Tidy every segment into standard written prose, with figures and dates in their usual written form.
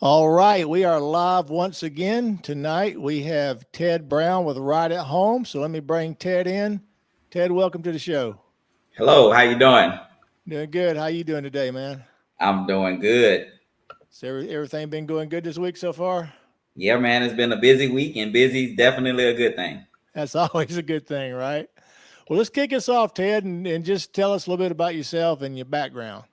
All right, we are live once again. Tonight we have Ted Brown with Right at Home. So let me bring Ted in. Ted, welcome to the show. Hello, how you doing? Doing good. How you doing today, man? I'm doing good. So everything been going good this week so far? Yeah, man, it's been a busy week, and busy is definitely a good thing. That's always a good thing, right? Well, let's kick us off, Ted, and just tell us a little bit about yourself and your background.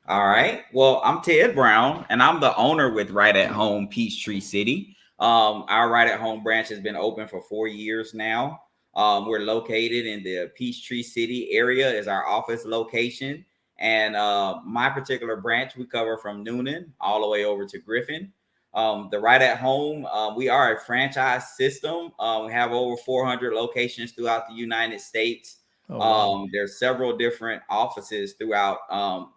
All right. Well, I'm Ted Brown, and I'm the owner with Right at Home Peachtree City. Our Right at Home branch has been open for 4 years now. We're located in the Peachtree City area is our office location, and my particular branch we cover from Noonan all the way over to Griffin. The Right at Home, we are a franchise system. We have over 400 locations throughout the United States. Oh, wow. There's several different offices throughout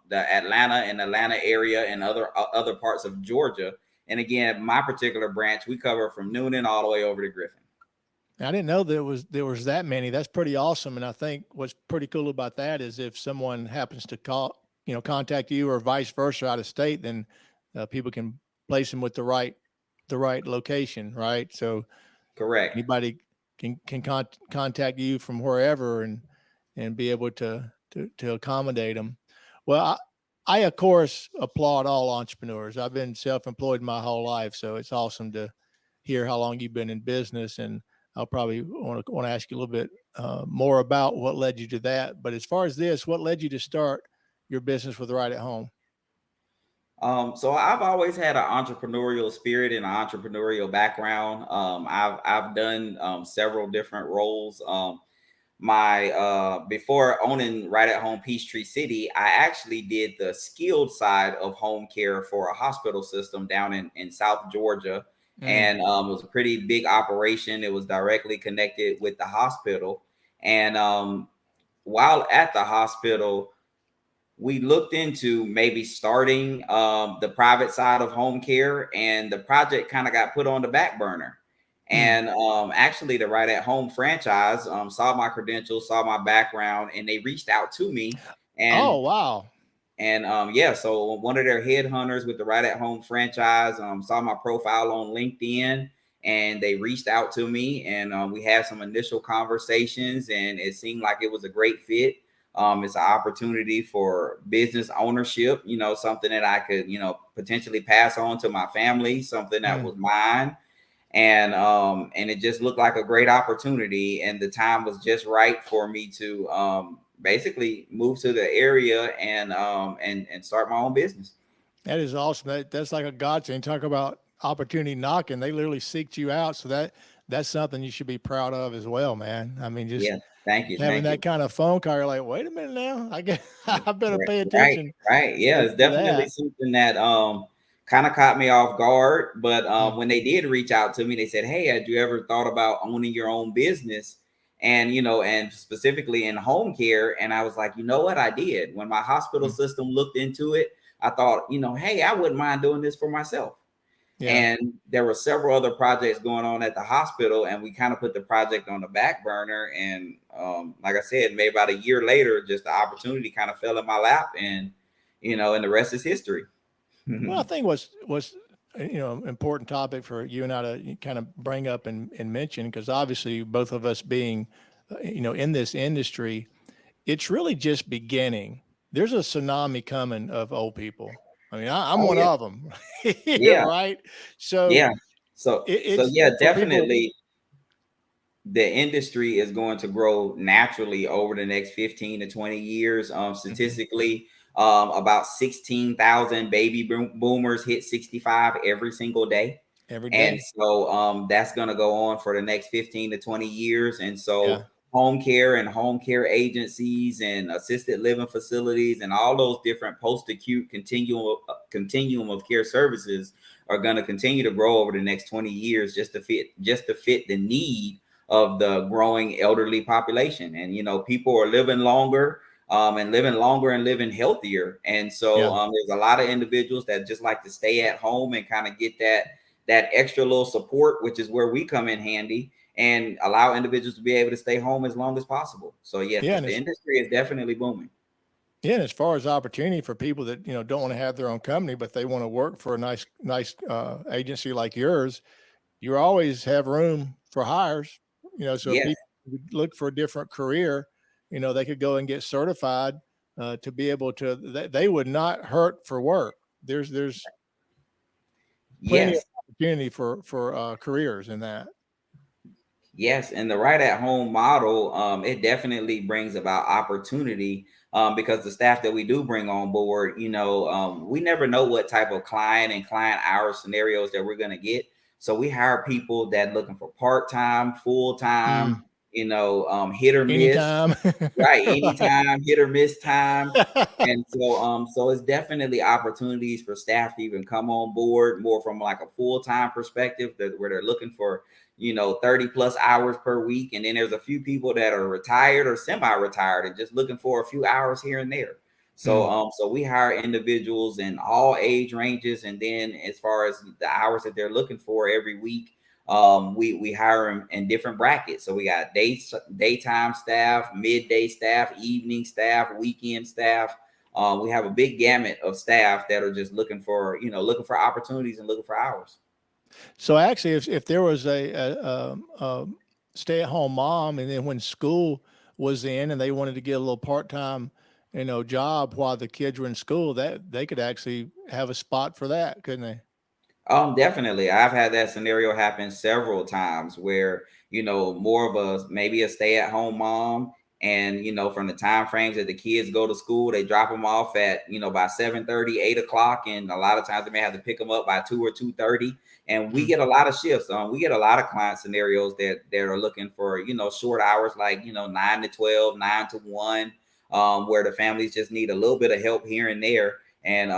the Atlanta area and other parts of Georgia. And again, my particular branch, we cover from Noonan all the way over to Griffin. I didn't know there was that many. That's pretty awesome. And I think what's pretty cool about that is if someone happens to contact you or vice versa out of state, then people can place them with the right location, right? So Correct. anybody can contact you from wherever and be able to accommodate them. Well, I of course applaud all entrepreneurs. I've been self-employed my whole life, so it's awesome to hear how long you've been in business, and I'll probably want to ask you a little bit more about what led you to that. But as far as this, what led you to start your business with Right at Home? So I've always had an entrepreneurial spirit and an entrepreneurial background. I've done several different roles. My Before owning Right at Home Peachtree City, I actually did the skilled side of home care for a hospital system down in South Georgia. Mm. And it was a pretty big operation. It was directly connected with the hospital. And while at the hospital, we looked into maybe starting the private side of home care, and the project kind of got put on the back burner. Mm. And actually, the Right at Home franchise saw my credentials, saw my background, and they reached out to me. Oh, And wow. yeah, so one of their headhunters with the Right at Home franchise saw my profile on LinkedIn, and they reached out to me, and we had some initial conversations, and it seemed like it was a great fit. It's an opportunity for business ownership, something that I could, potentially pass on to my family, something that Mm. was mine. And it just looked like a great opportunity, and the time was just right for me to basically move to the area and start my own business. That is awesome. That's like a godsend. Talk about opportunity knocking. They literally seeked you out. So that's something you should be proud of as well, man. I mean, just Yeah, thank you, having thank that you. kind of phone call, you're like, wait a minute now. I guess I better Right, pay right, attention right. Yeah, it's to definitely that. something that kind of caught me off guard. But Mm. when they did reach out to me, they said, "Hey, had you ever thought about owning your own business?" And and specifically in home care. And I was like, you know what, I did. When my hospital Mm. system looked into it, I thought, hey, I wouldn't mind doing this for myself. Yeah. And there were several other projects going on at the hospital, and we kind of put the project on the back burner. And like I said, maybe about a year later, just the opportunity kind of fell in my lap, and and the rest is history. Well, I think what's important topic for you and I to kind of bring up and mention, because obviously both of us being in this industry, it's really just beginning. There's a tsunami coming of old people. I mean, I'm Oh one yeah, of them here, yeah, right? So yeah. So it's yeah, for people. definitely the industry is going to grow naturally over the next 15 to 20 years. Mhm. Statistically, about 16,000 baby boomers hit 65 every single day. Every And day. so that's going to go on for the next 15 to 20 years. And Yeah. so home care and home care agencies and assisted living facilities and all those different post-acute continuum of care services are going to continue to grow over the next 20 years just to fit the need of the growing elderly population. And people are living longer, and living healthier. And so Yeah. there's a lot of individuals that just like to stay at home and kind of get that extra little support, which is where we come in handy, and allow individuals to be able to stay home as long as possible. So yes, Yeah. And the it's industry is definitely booming. Yeah, and as far as opportunity for people that don't want to have their own company, but they want to work for a nice agency like yours, you always have room for hires. So if Yes. people look for a different career, they could go and get certified to be able to. They would not hurt for work. There's plenty of Yes. opportunity for careers in that. Yes, and the right at home model, it definitely brings about opportunity, because the staff that we do bring on board, we never know what type of client and client hour scenarios that we're going to get. So we hire people that looking for part time, full time, Mm, hit or miss. anytime, Right, right? anytime, hit or miss time. And so it's definitely opportunities for staff to even come on board more from like a full-time perspective, that where they're looking for 30 plus hours per week. And then there's a few people that are retired or semi-retired and just looking for a few hours here and there. So Mm. so we hire individuals in all age ranges, and then as far as the hours that they're looking for every week, we hire them in different brackets. So we got daytime staff, midday staff, evening staff, weekend staff. We have a big gamut of staff that are just looking for opportunities and looking for hours. So actually, if there was a stay-at-home mom, and then when school was in, and they wanted to get a little part-time, job while the kids were in school, that they could actually have a spot for that, couldn't they? Definitely. I've had that scenario happen several times where, more of maybe a stay-at-home mom, and from the time frames that the kids go to school, they drop them off at, by 7:30, 8 o'clock, and a lot of times they may have to pick them up by 2 or 2:30. And we Mm. get a lot of shifts. We get a lot of client scenarios that are looking for, short hours, like 9 to 12, 9 to 1, where the families just need a little bit of help here and there. And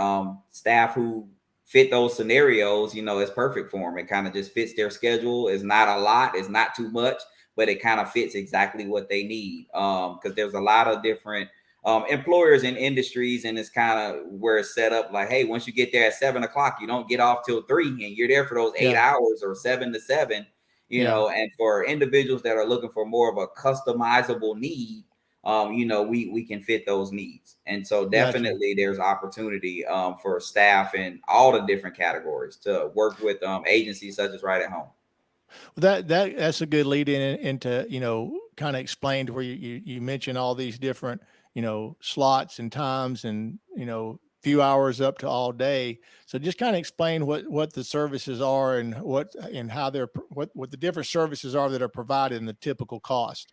staff who fit those scenarios, it's perfect for them. It kind of just fits their schedule. It's not a lot, it's not too much, but it kind of fits exactly what they need. Because there's a lot of different employers and industries, and it's kind of where it's set up like, hey, once you get there at 7 o'clock, you don't get off till 3, and you're there for those eight Yeah, hours or 7 to 7. yeah, And for individuals that are looking for more of a customizable need, we can fit those needs. And so gotcha. definitely there's opportunity for staff in all the different categories to work with agencies such as Right at Home. Well, that's a good lead into kind of explained where you mentioned all these different slots and times, and few hours up to all day. So just kind of explain what the services are, and how what the different services are that are provided, and the typical cost.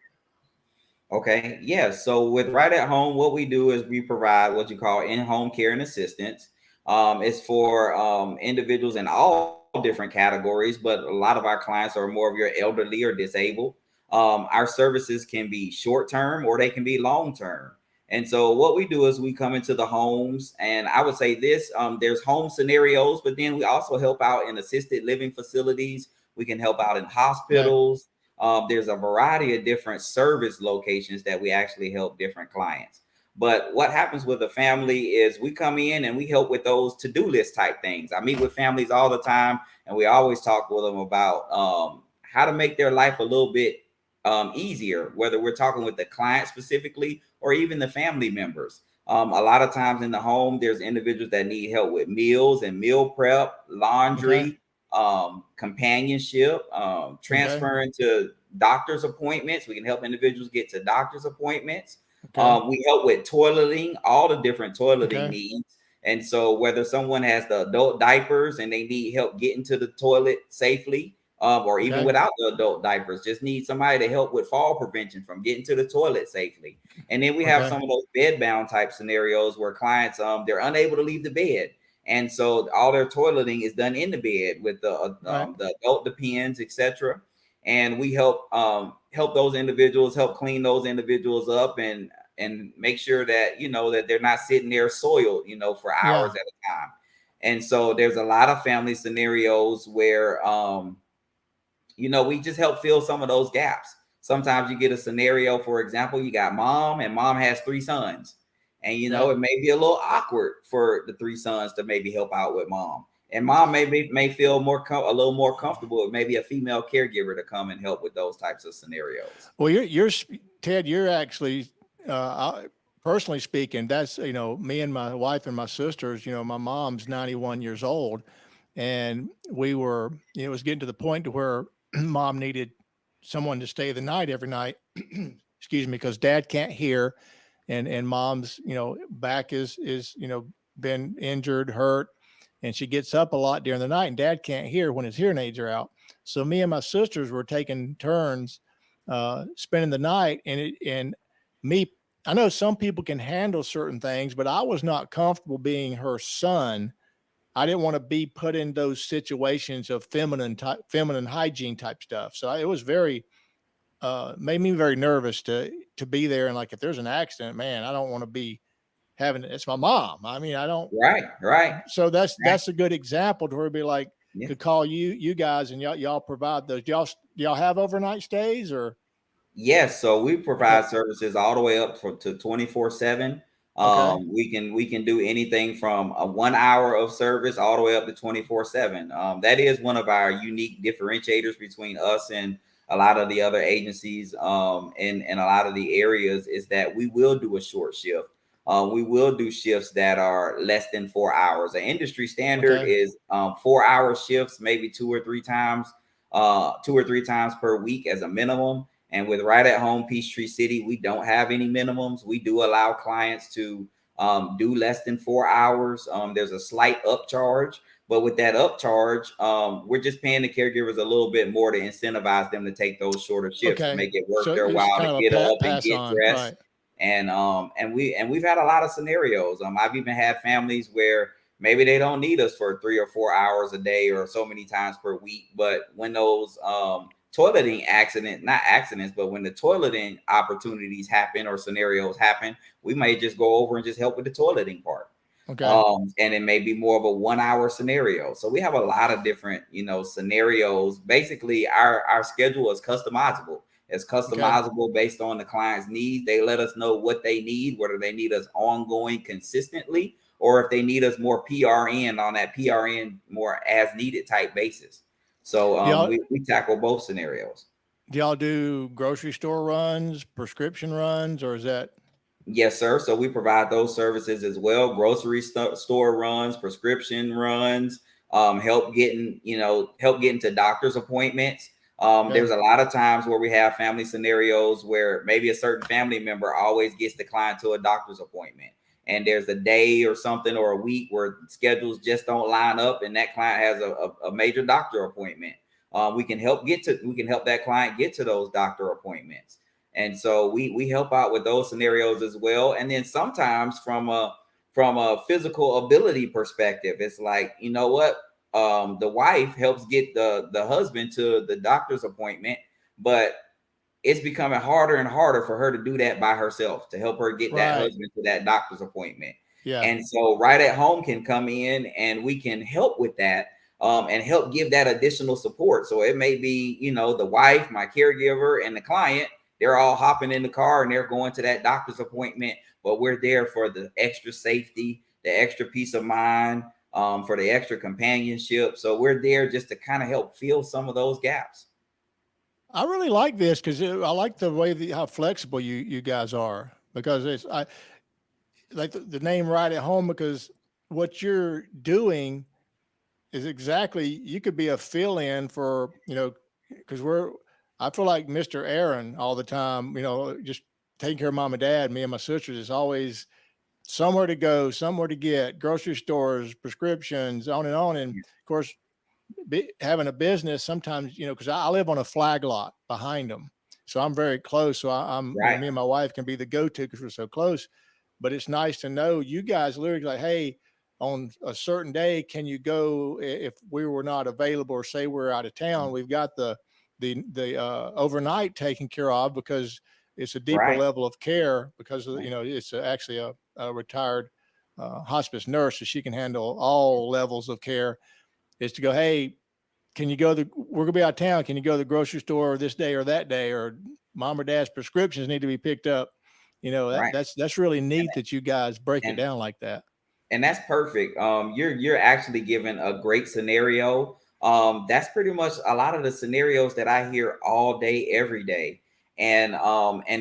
Okay. Yeah. So with Right at Home, what we do is we provide what you call in-home care and assistance. It's for individuals in all different categories, but a lot of our clients are more of your elderly or disabled. Our services can be short term or they can be long term. And so what we do is we come into the homes, and I would say this: there's home scenarios, but then we also help out in assisted living facilities. We can help out in Okay. hospitals. There's a variety of different service locations that we actually help different clients. But what happens with a family is we come in and we help with those to-do list type things. I meet with families all the time, and we always talk with them about how to make their life a little bit easier, whether we're talking with the client specifically or even the family members. A lot of times in the home, there's individuals that need help with meals and meal prep, Okay. laundry, companionship, Okay. transferring to doctor's appointments. We can help individuals get to doctor's appointments. Okay. We help with toileting, all the different toileting Okay. needs. And so, whether someone has the adult diapers and they need help getting to the toilet safely, or even Okay. without the adult diapers, just need somebody to help with fall prevention from getting to the toilet safely. And then we have Okay. some of those bed bound type scenarios where clients they're unable to leave the bed, and so all their toileting is done in the bed with Right. the adult depends, etc. And we help those individuals, help clean those individuals up, and make sure that that they're not sitting there soiled, for hours Yeah. at a time. And so there's a lot of family scenarios where we just help fill some of those gaps. Sometimes you get a scenario, for example, you got mom, and mom has three sons. And Okay. it may be a little awkward for the three sons to maybe help out with mom. And mom may feel a little more comfortable with maybe a female caregiver to come and help with those types of scenarios. Well, Ted, you're actually personally speaking, that's, me and my wife and my sisters, my mom's 91 years old, and we were, it was getting to the point to where mom needed someone to stay the night every night. Excuse me, because dad can't hear, and mom's, back is, been injured, hurt, and she gets up a lot during the night, and dad can't hear when his hearing aids are out. So me and my sisters were taking turns spending the night, and me, I know some people can handle certain things, but I was not comfortable being her son. I didn't want to be put in those situations of feminine hygiene type stuff. So it was very made me very nervous to be there. And like, if there's an accident, man, I don't want to be having it's my mom. I mean, I don't. Right, right, So right. that's a good example to where it'd be like Yeah. could call you guys, and y'all provide those. Y'all have overnight stays or Yes, so we okay, provide services all the way up to 24/7. okay, We can do anything from a 1 hour of service all the way up to 24/7. That is one of our unique differentiators between us and a lot of the other agencies in a lot of the areas is that we will do a short shift. We will do shifts that are less than 4 hours. The industry standard okay, is 4 hour shifts, maybe 2 or 3 times per week as a minimum. And with Right at Home Peachtree City, we don't have any minimums. We do allow clients to do less than 4 hours. There's a slight upcharge, but with that upcharge, we're just paying the caregivers a little bit more to incentivize them to take those shorter shifts to okay. make it worth So their it's while to kind of a get up and pass get on, dressed. right? And we've had a lot of scenarios. I've even had families where maybe they don't need us for 3 or 4 hours a day or so many times per week, but when those toileting not accidents, but when the toileting opportunities happen or scenarios happen, we may just go over and just help with the toileting part. Okay, And it may be more of a 1 hour scenario. So we have a lot of different, scenarios. Basically, our schedule is customizable. It's okay. customizable based on the client's needs. They let us know what they need, whether they need us ongoing consistently, or if they need us more PRN on that PRN more as needed type basis. So Do y'all we tackle both scenarios. do y'all do grocery store runs, prescription runs, or is that Yes, sir. So we provide those services as well: grocery store runs, prescription runs, help getting to doctor's appointments. There's okay? a lot of times where we have family scenarios where maybe a certain family member always gets the client to a doctor's appointment, and there's a day or something or a week where schedules just don't line up, and that client has a major doctor appointment. We can help that client get to those doctor appointments. And so we help out with those scenarios as well. And then sometimes from a physical ability perspective, it's like, you know what, the wife helps get the husband to the doctor's appointment, but it's becoming harder and harder for her to do that by herself, to help her get that Right. husband to that doctor's appointment. Yeah. And so Right at Home can come in and we can help with that, and help give that additional support. So it may be, the wife, my caregiver, and the client, they're all hopping in the car and they're going to that doctor's appointment, but we're there for the extra safety, the extra peace of mind, for the extra companionship. So we're there just to kind of help fill some of those gaps. I really like this because I like the way how flexible you guys are, because it's I like the name Right at Home, because what you're doing is exactly, you could be a fill in for, because I feel like Mr. Aaron all the time, just taking care of mom and dad, me and my sisters, is always somewhere to go, somewhere to get, grocery stores, prescriptions, on and on. And of course, having a business sometimes, because I live on a flag lot behind them, so I'm very close. So I'm, Right, me and my wife can be the go-to because we're so close. But it's nice to know you guys literally like, hey, on a certain day, can you go if we were not available, or say we're out of town? We've got the overnight taken care of, because it's a deeper right, level of care, because of, right, it's actually a retired hospice nurse, so she can handle all levels of care. Is to go, hey, can you go we're gonna be out of town. Can you go to the grocery store this day or that day, or mom or dad's prescriptions need to be picked up? right. That's really neat that you guys break it And down like that. and that's perfect. You're actually given a great scenario. That's pretty much a lot of the scenarios that I hear all day, every day. And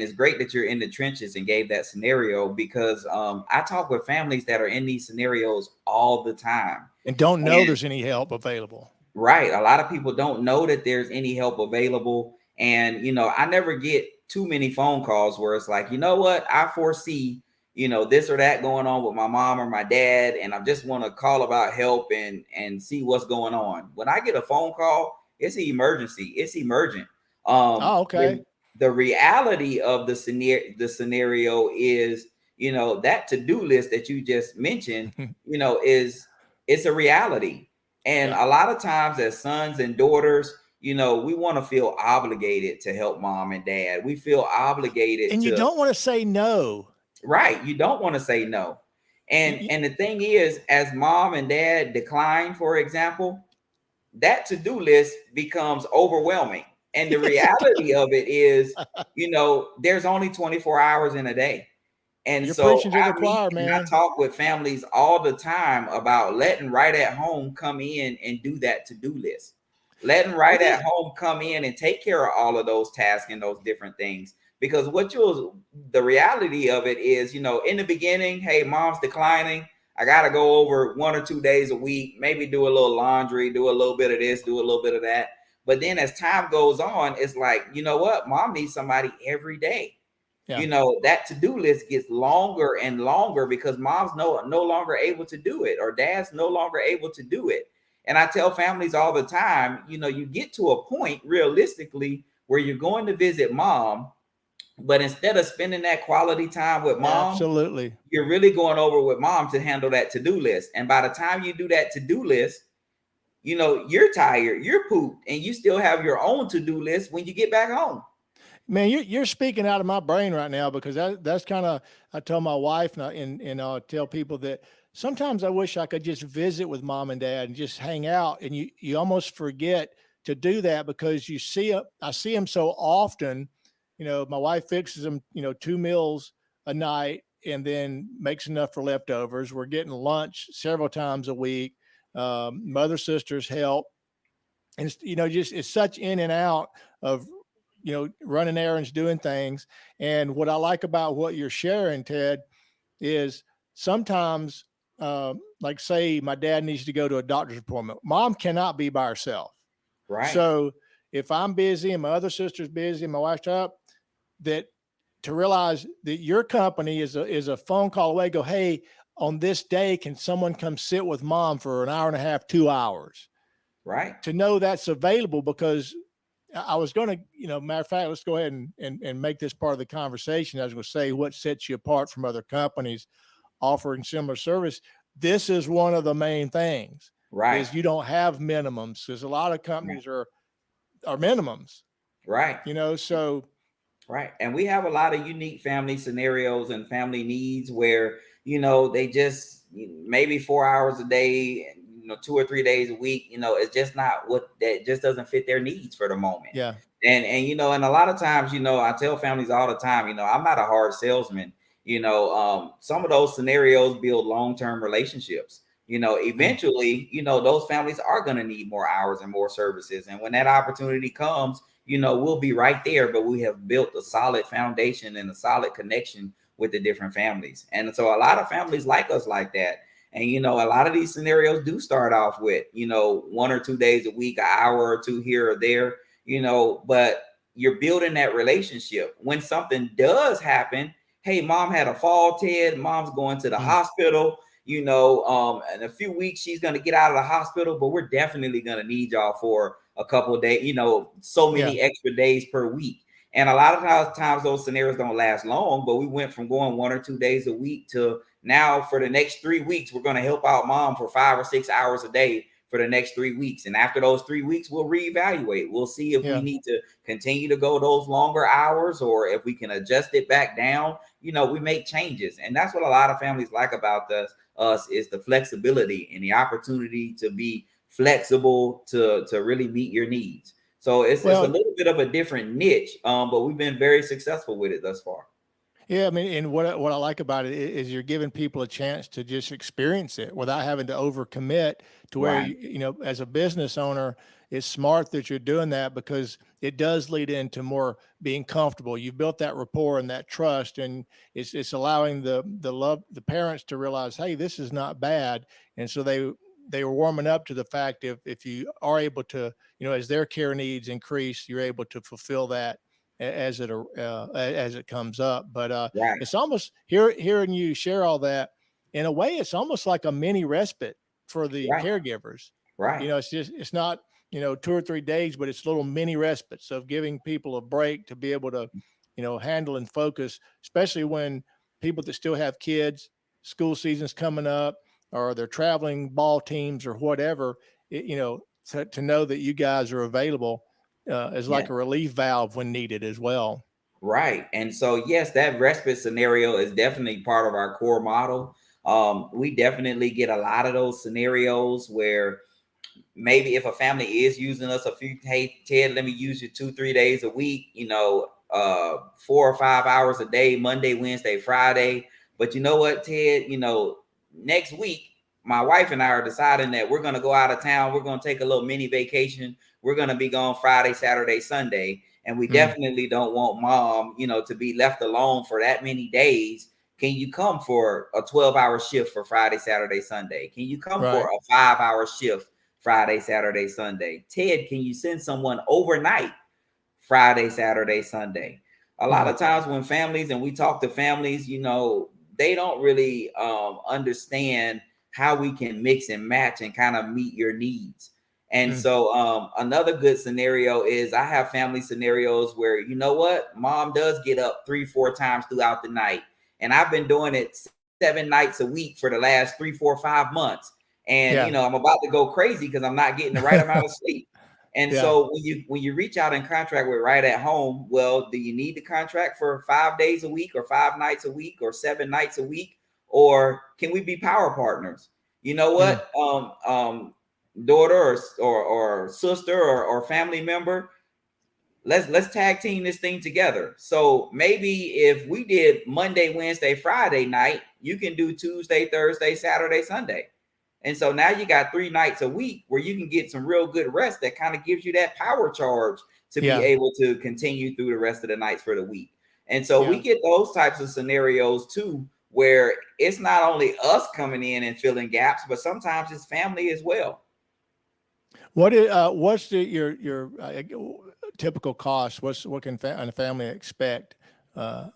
it's great that you're in the trenches and gave that scenario, because I talk with families that are in these scenarios all the time. And don't know And there's any help available. right. A lot of people don't know that there's any help available. And, I never get too many phone calls where it's like, you know what, I foresee, this or that going on with my mom or my dad, and I just want to call about help and see what's going on. When I get a phone call, it's an emergency. It's emergent. Oh, okay. The reality of the scenario is, that to-do list that you just mentioned, is it's a reality. And Yeah. a lot of times, as sons and daughters, we want to feel obligated to help mom and dad. We feel obligated And you to, don't want to say no. right. You don't want to say no. And You, and the thing is, as mom and dad decline, for example, that to-do list becomes overwhelming. And the reality of it is, there's only 24 hours in a day. And you're so preaching to the I meet choir, and I man. talk with families all the time about letting right at home come in and do that to-do list. Letting Well, right at home come in and take care of all of those tasks and those different things. Because the reality of it is, in the beginning, hey, mom's declining. I got to go over 1 or 2 days a week, maybe do a little laundry, do a little bit of this, do a little bit of that. But then as time goes on, it's like, you know what? Mom needs somebody every day. yeah. That to-do list gets longer and longer because mom's no longer able to do it, or dad's no longer able to do it. And I tell families all the time, you get to a point realistically where you're going to visit mom, but instead of spending that quality time with mom, Absolutely. you're really going over with mom to handle that to-do list. And by the time you do that to-do list, you're tired, you're pooped, and you still have your own to-do list when you get back home. Man, you're speaking out of my brain right now, because that's kind of, I tell my wife, and I tell people that sometimes I wish I could just visit with mom and dad and just hang out, and you almost forget to do that because I see them so often. My wife fixes them, 2 meals a night and then makes enough for leftovers. We're getting lunch several times a week. Mother sisters help, and just it's such in and out of running errands, doing things. And what I like about what you're sharing, Ted, is sometimes, like, say my dad needs to go to a doctor's appointment, mom cannot be by herself. Right. So if I'm busy and my other sister's busy and my wife's up, that to realize that your company is a phone call away, go, hey, on this day, can someone come sit with mom for an hour and a half, 2 hours? Right. To know that's available, because I was going to, matter of fact, let's go ahead and make this part of the conversation. I was going to say what sets you apart from other companies offering similar service. This is one of the main things, Right. is you don't have minimums, because a lot of companies are minimums, Right. so Right. And we have a lot of unique family scenarios and family needs where, they just maybe 4 hours a day, 2 or 3 days a week, it's just not what that just doesn't fit their needs for the moment. yeah, And a lot of times, I tell families all the time, I'm not a hard salesman. Some of those scenarios build long-term relationships. mm, Eventually, those families are going to need more hours and more services. And when that opportunity comes, we'll be right there, but we have built a solid foundation and a solid connection with the different families. And so a lot of families like us like that. And, a lot of these scenarios do start off with, 1 or 2 days a week, an hour or two here or there, but you're building that relationship. When something does happen, hey, mom had a fall, Ted, mom's going to the mm, hospital, in a few weeks, she's going to get out of the hospital, but we're definitely going to need y'all for a couple of days, so yeah, many extra days per week. And a lot of times those scenarios don't last long, but we went from going 1 or 2 days a week to now for the next 3 weeks, we're going to help out mom for 5 or 6 hours a day for the next 3 weeks. And after those 3 weeks, we'll reevaluate. We'll see if we yeah. need to continue to go those longer hours or if we can adjust it back down. We make changes. And that's what a lot of families like about us is the flexibility and the opportunity to be flexible to really meet your needs. So it's a Well, little bit of a different niche, but we've been very successful with it thus far. yeah, I mean, and what I like about it is you're giving people a chance to just experience it without having to overcommit, to where Right. as a business owner, it's smart that you're doing that, because it does lead into more being comfortable. You've built that rapport and that trust, and it's allowing the parents to realize, hey, this is not bad. And so they were warming up to the fact, if you are able to, as their care needs increase, you're able to fulfill that as it comes up. But Right, it's almost hearing you share all that, in a way, it's almost like a mini respite for the right, caregivers. right. It's not, 2 or 3 days, but it's little mini respites of giving people a break to be able to, handle and focus, especially when people that still have kids, school season's coming up, or they're traveling ball teams or whatever, to know that you guys are available is Yeah. like a relief valve when needed as well. Right. And so, yes, that respite scenario is definitely part of our core model. We definitely get a lot of those scenarios where maybe if a family is using us a few, hey, Ted, let me use you 2, 3 days a week, 4 or 5 hours a day, Monday, Wednesday, Friday. But you know what, Ted, next week, my wife and I are deciding that we're going to go out of town. We're going to take a little mini vacation. We're going to be gone Friday, Saturday, Sunday. And we Mm, definitely don't want mom, to be left alone for that many days. Can you come for a 12-hour shift for Friday, Saturday, Sunday? Can you come for right. a 5-hour shift Friday, Saturday, Sunday? Ted, can you send someone overnight Friday, Saturday, Sunday? A lot Mm, of times when families, and we talk to families, they don't really understand how we can mix and match and kind of meet your needs. And mm, so another good scenario is I have family scenarios where, you know what, mom does get up 3, 4 times throughout the night. And I've been doing it 7 nights a week for the last 3, 4, 5 months. And yeah. I'm about to go crazy because I'm not getting the right amount of sleep. And Yeah. so when you reach out and contract with Right at Home, well, do you need the contract for 5 days a week or 5 nights a week or 7 nights a week? Or can we be power partners? You know Mm, what? Daughter or sister or family member, let's tag team this thing together. So maybe if we did Monday, Wednesday, Friday night, you can do Tuesday, Thursday, Saturday, Sunday. And so now you got 3 nights a week where you can get some real good rest that kind of gives you that power charge to be yeah. able to continue through the rest of the nights for the week. And so we Yeah. get those types of scenarios too, where it's not only us coming in and filling gaps, but sometimes it's family as well. What's your typical cost? What can a family expect uh,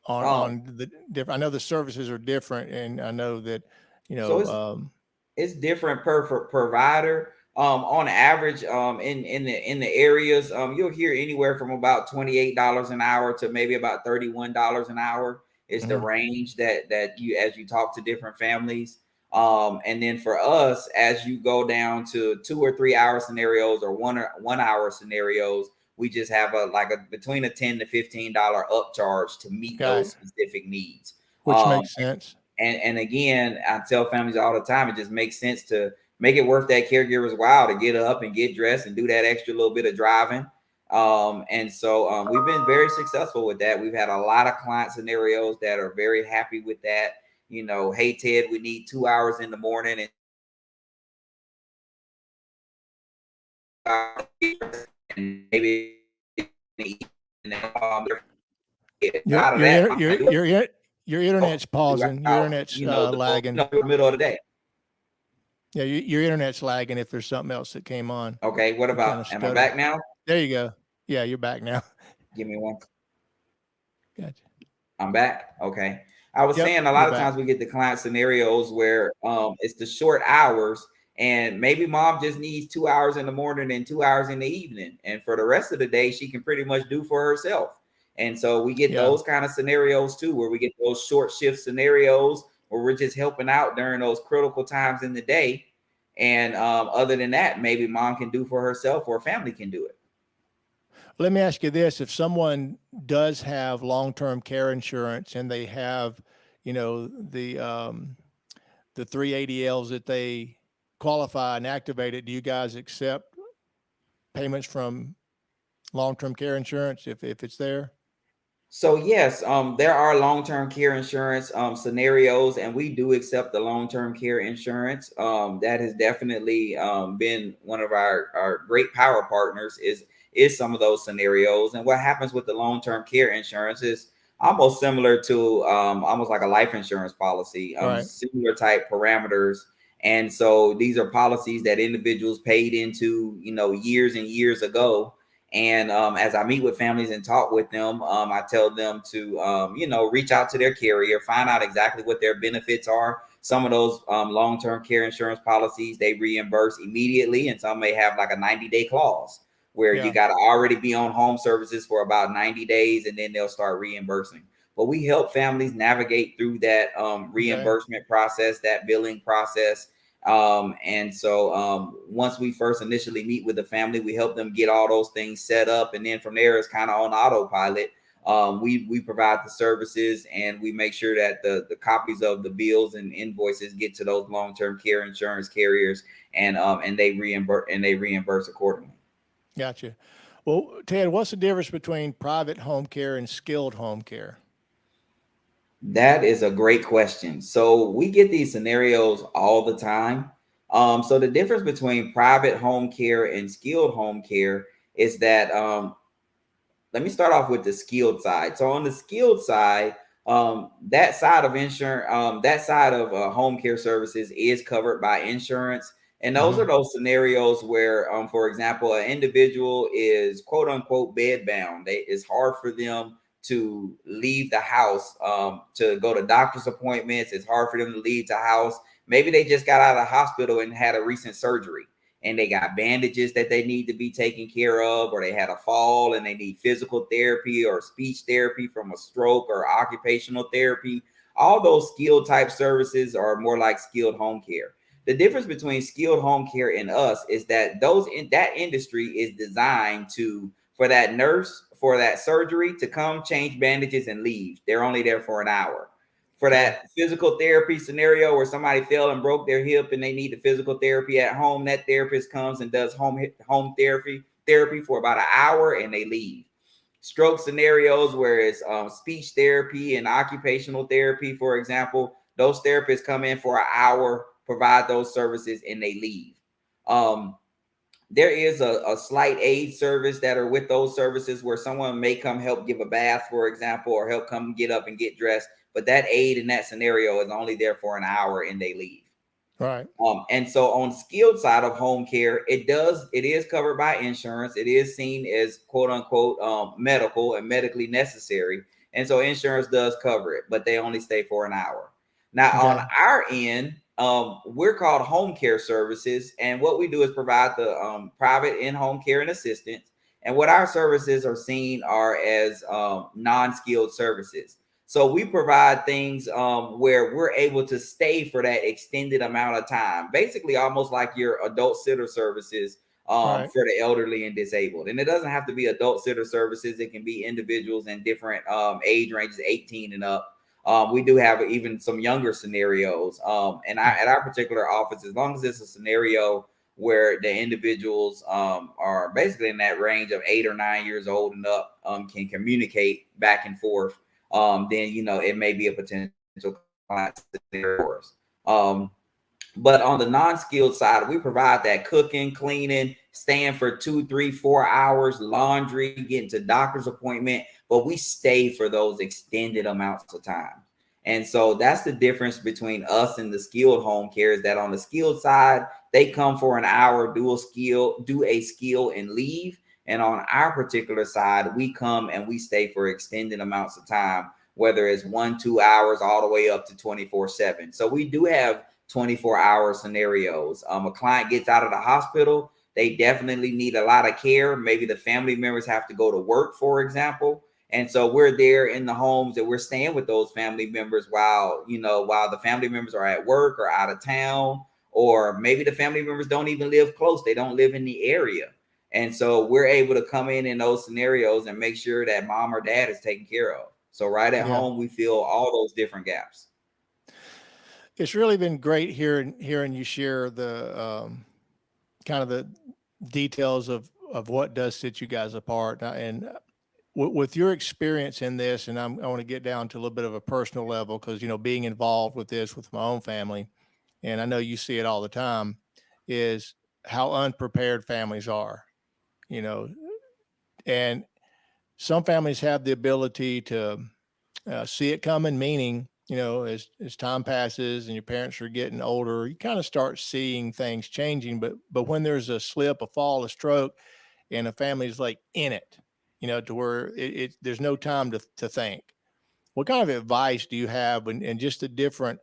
Um, on the different? I know the services are different, and I know that you so know. it's different per provider. On average, in the areas, you'll hear anywhere from about $28 an hour to maybe about $31 an hour is the Mhm. range that you as you talk to different families. And then for us, as you go down to 2 or 3 hour scenarios or 1 hour scenarios, we just have a between a $10 to $15 upcharge to meet Okay, those specific needs. which Um, makes sense. and again, I tell families all the time, it just makes sense to make it worth that caregiver's while to get up and get dressed and do that extra little bit of driving. And so we've been very successful with that. We've had a lot of client scenarios that are very happy with that. Hey Ted, we need 2 hours in the morning and maybe Your out of your that, inter- your your in- your internet's pausing. Your out, internet's the lagging. middle of the day. Yeah, your internet's lagging. If there's something else that came on, Okay, what you kind of about? Am I stutter. back now? There you go. Yeah, you're back now. Give me one. Gotcha. I'm back. Okay. I was Yep, saying a you're lot of back. times we get the client scenarios where it's the short hours and maybe mom just needs 2 hours in the morning and 2 hours in the evening. And for the rest of the day, she can pretty much do for herself. And so we get Yeah. those kind of scenarios too, where we get those short shift scenarios where we're just helping out during those critical times in the day. And other than that, maybe mom can do for herself or family can do it. Let me ask you this: if someone does have long-term care insurance and they have, the three ADLs that they qualify and activate it, do you guys accept payments from long-term care insurance if it's there? So yes, there are long-term care insurance scenarios, and we do accept the long-term care insurance. That has definitely been one of our great power partners. Is some of those scenarios, and what happens with the long-term care insurance is almost similar to almost like a life insurance policy, Right. similar type parameters. And so these are policies that individuals paid into, years and years ago. And as I meet with families and talk with them, I tell them to, reach out to their carrier, find out exactly what their benefits are. Some of those long-term care insurance policies, they reimburse immediately, and some may have like a 90-day clause where you Yeah. got to already be on home services for about 90 days, and then they'll start reimbursing. But we help families navigate through that Okay. reimbursement process, that billing process. And so once we first initially meet with the family, we help them get all those things set up, and then from there it's kind of on autopilot. We provide the services, and we make sure that the copies of the bills and invoices get to those long-term care insurance carriers, and they reimburse accordingly. Gotcha. Well, Ted, what's the difference between private home care and skilled home care? That is a great question. So we get these scenarios all the time. So the difference between private home care and skilled home care is that let me start off with the skilled side. So on the skilled side, that side of insurance, that side of home care services is covered by insurance. And those are Hmm. those scenarios where, for example, an individual is quote unquote bed bound. It's hard for them to leave the house to go to doctor's appointments. It's hard for them to leave the house. Maybe they just got out of the hospital and had a recent surgery, and they got bandages that they need to be taken care of, or they had a fall and they need physical therapy or speech therapy from a stroke or occupational therapy. All those skilled type services are more like skilled home care. The difference between skilled home care and us is that those in that industry is designed to for that nurse for that surgery to come change bandages and leave. They're only there for an hour. For Okay. that physical therapy scenario where somebody fell and broke their hip and they need the physical therapy at home, that therapist comes and does home therapy for about an hour and they leave. Stroke scenarios where it's speech therapy and occupational therapy, for example, those therapists come in for an hour, provide those services, and they leave. There is a slight aid service that are with those services where someone may come help give a bath, for example, or help come get up and get dressed. But that aid in that scenario is only there for an hour and they leave. Right. And so on skilled side of home care, it is covered by insurance. It is seen as quote unquote medical and medically necessary. And so insurance does cover it, but they only stay for an hour. Now on Okay. our end, we're called home care services. And what we do is provide the private in-home care and assistance. And what our services are seen are as non-skilled services. So we provide things where we're able to stay for that extended amount of time, basically almost like your adult sitter services Right. for the elderly and disabled. And it doesn't have to be adult sitter services; it can be individuals in different age ranges, 18 and up. We do have even some younger scenarios, and at our particular office, as long as it's a scenario where the individuals are basically in that range of 8 or 9 years old and up, can communicate back and forth, then it may be a potential client for us. But on the non-skilled side, we provide that cooking, cleaning, staying for 2, 3, 4 hours, laundry, getting to doctor's appointment, but we stay for those extended amounts of time. And so that's the difference between us and the skilled home care is that on the skilled side, they come for an hour, do a skill and leave. And on our particular side, we come and we stay for extended amounts of time, whether it's 1, 2 hours, all the way up to 24/7. So we do have 24-hour scenarios. A client gets out of the hospital, they definitely need a lot of care. Maybe the family members have to go to work, for example. And so we're there in the homes and we're staying with those family members while the family members are at work or out of town, or maybe the family members don't even live close. They don't live in the area. And so we're able to come in those scenarios and make sure that mom or dad is taken care of. So right at Yeah. home, we fill all those different gaps. It's really been great hearing you share the kind of the details of what does set you guys apart. And with your experience in this, and I want to get down to a little bit of a personal level because, being involved with this with my own family, and I know you see it all the time, is how unprepared families are, you know, and some families have the ability to see it coming, meaning, as time passes and your parents are getting older, you kind of start seeing things changing. But when there's a slip, a fall, a stroke, and a family's like in it, to where there's no time to think. What kind of advice do you have, and just the different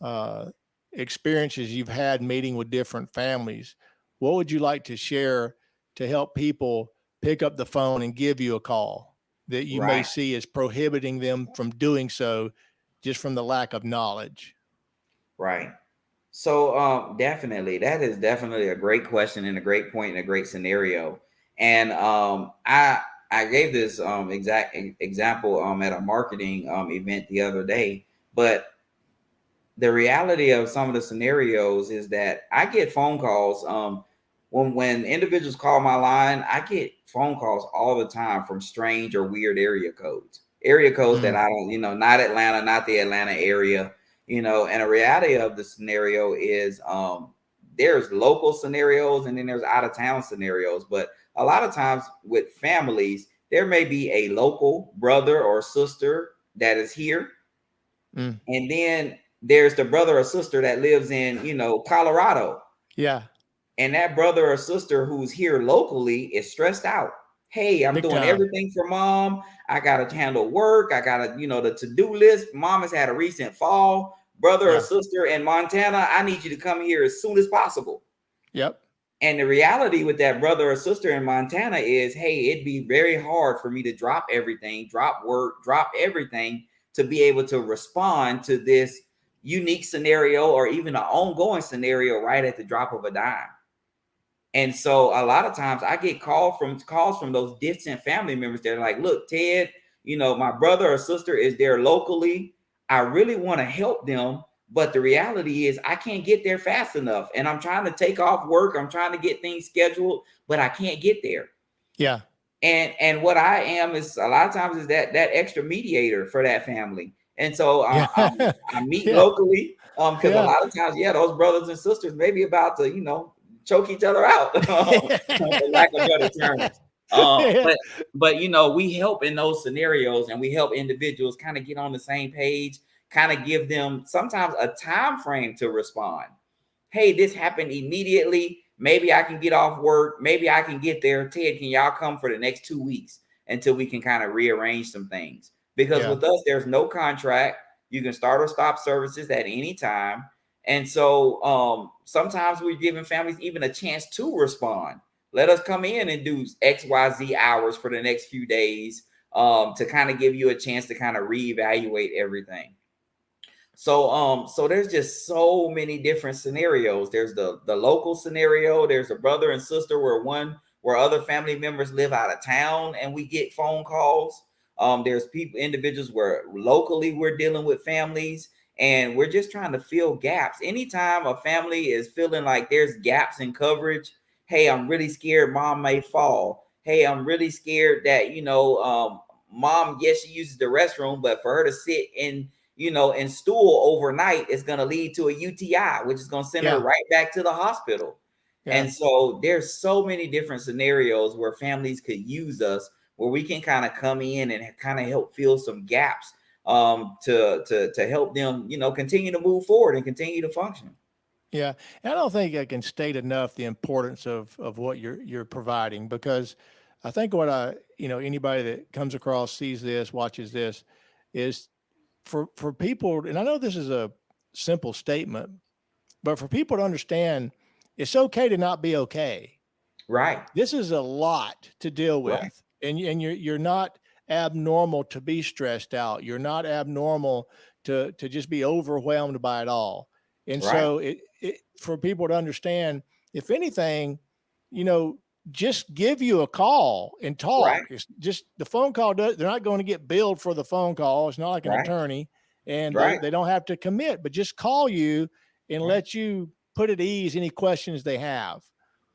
uh, experiences you've had meeting with different families? What would you like to share to help people pick up the phone and give you a call that you may Right. see as prohibiting them from doing so just from the lack of knowledge? Right. So definitely, that is definitely a great question and a great point and a great scenario. And I gave this exact example at a marketing event the other day. But the reality of some of the scenarios is that I get phone calls. When individuals call my line, I get phone calls all the time from strange or weird area codes that Mm, I don't, not Atlanta, not the Atlanta area, and a reality of the scenario is there's local scenarios and then there's out of town scenarios. But a lot of times with families, there may be a local brother or sister that is here, mm, and then there's the brother or sister that lives in, Colorado. yeah, And that brother or sister who's here locally is stressed out. Hey, I'm big doing time. everything for mom. I got to handle work. I got to, the to do list. Mom has had a recent fall. Brother or Yeah. sister in Montana, I need you to come here as soon as possible. Yep. And the reality with that brother or sister in Montana is, hey, it'd be very hard for me to drop everything, drop work, drop everything to be able to respond to this unique scenario or even an ongoing scenario right at the drop of a dime. And so a lot of times I get calls from those distant family members. They're like, look, Ted, my brother or sister is there locally. I really want to help them. But the reality is I can't get there fast enough. And I'm trying to take off work. I'm trying to get things scheduled, but I can't get there. Yeah. And what I am is a lot of times is that extra mediator for that family. And so Yeah. I meet Yeah. locally because a Yeah. lot of times, yeah, those brothers and sisters may be about to, choke each other out, for lack of better terms. Uh, Yeah. but we help in those scenarios, and we help individuals kind of get on the same page, kind of give them sometimes a time frame to respond. Hey, this happened immediately. Maybe I can get off work. Maybe I can get there. Ted, can y'all come for the next 2 weeks until we can kind of rearrange some things? Because Yeah. with us, there's no contract. You can start or stop services at any time. And so sometimes we're giving families even a chance to respond. Let us come in and do XYZ hours for the next few days to kind of give you a chance to kind of reevaluate everything. So there's just so many different scenarios. There's the local scenario. There's a brother and sister where other family members live out of town and we get phone calls. There's individuals where locally we're dealing with families and we're just trying to fill gaps. Anytime a family is feeling like there's gaps in coverage, hey, I'm really scared mom may fall. Hey, I'm really scared that mom, yes, she uses the restroom, but for her to sit in stool overnight is going to lead to a UTI, which is going to send her Yeah. right back to the hospital. Yeah. And so there's so many different scenarios where families could use us, where we can kind of come in and kind of help fill some gaps to help them, continue to move forward and continue to function. Yeah, and I don't think I can state enough the importance of what you're providing, because I think what anybody that comes across, sees this, watches this, is for people, and I know this is a simple statement, but for people to understand, it's okay to not be okay. Right, This is a lot to deal right, with, and you're not abnormal to be stressed out. You're not abnormal to just be overwhelmed by it all. And right, so it for people to understand, if anything, you know, just give you a call and right, talk. It's just the phone call they're not going to get billed for the phone call. It's not like an right, attorney, and right, they don't have to commit, but just call you and right, let you put at ease any questions they have,